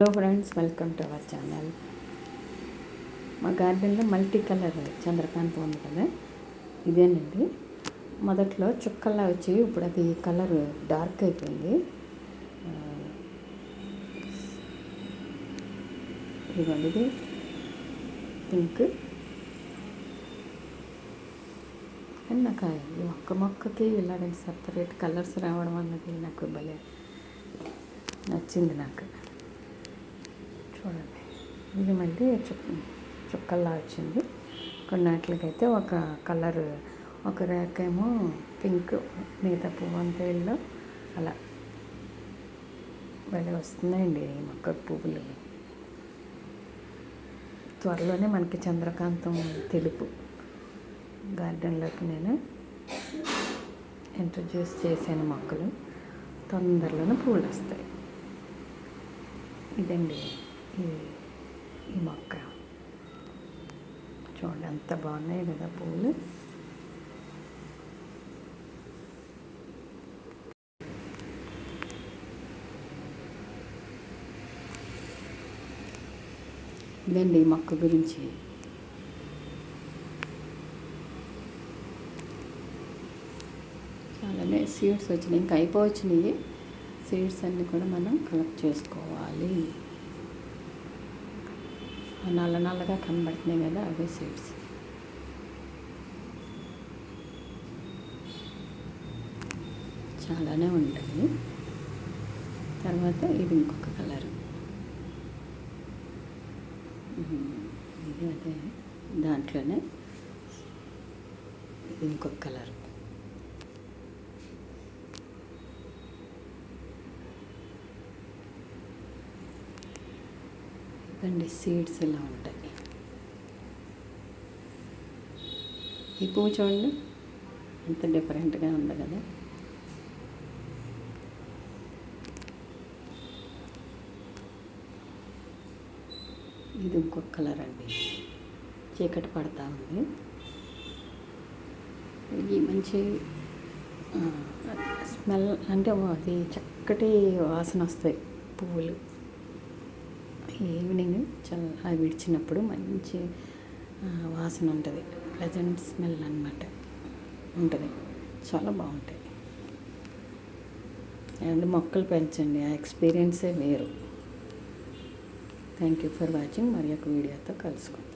Hello friends, welcome to our channel. మా గార్డెన్లో multi colour చంద్రకాంతం ఉంది కదా, ఇదేనండి. మొదట్లో చుక్కల్లా వచ్చి ఇప్పుడు అది కలర్ డార్క్ అయిపోయింది. ఇదిగోండి, ఇది పింక్. కానీ నాకు ఈ ఒక్క మొక్కకి ఇలాంటి సపరేట్ కలర్స్ రావడం అన్నది నాకు భలే నచ్చింది. నాకు చూడండి, ఇది మళ్ళీ చుక్కల్లా వచ్చింది. కొన్నిట్లకైతే ఒక కలర్, ఒక రేకేమో పింక్, మిగతా పువ్వు అంతా ఎల్లో, అలా భలే వస్తున్నాయండి ఈ మొక్క పువ్వులు. త్వరలోనే మనకి చంద్రకాంతం తెలుపు గార్డెన్లోకి నేను ఇంట్రడ్యూస్ చేశాను. మొక్కలు తొందరలోనే పువ్వులు వస్తాయి. ఇదండి ఈ మొక్క. చూడండి ఎంత బాగున్నాయి కదా పువ్వులు. ఇదండి ఈ మొక్క గురించి. చాలానే సీడ్స్ వచ్చినాయి, ఇంకా అయిపోవచ్చినాయి. సీడ్స్ అన్నీ కూడా మనం కలెక్ట్ చేసుకోవాలి. నల్ల నల్లగా కనబడుతున్నాయి కదా, అవే సీడ్స్. చాలానే ఉంటాయి. తర్వాత ఇది ఇంకొక కలరు, ఇది అదే దాంట్లోనే ఇది ఇంకొక కలరు. ఇవ్వండి సీడ్స్ ఇలా ఉంటాయి. ఈ పువ్వు చూడండి ఎంత డిఫరెంట్గా ఉంది కదా. ఇది ఇంకొక కలర్ అండి, చీకటి పడతా ఉంది. ఇది మంచి స్మెల్, అంటే అది చక్కటి వాసన వస్తాయి పువ్వులు. ఈవినింగ్ అవి విడిచినప్పుడు మంచి వాసన ఉంటుంది, ప్లెజెంట్ స్మెల్ అన్నమాట ఉంటుంది. చాలా బాగుంటాయి. అండ్ మొక్కలు పెంచండి, ఆ ఎక్స్పీరియన్సే వేరు. Thank you for watching. మరి ఒక వీడియోతో కలుసుకుంటాం.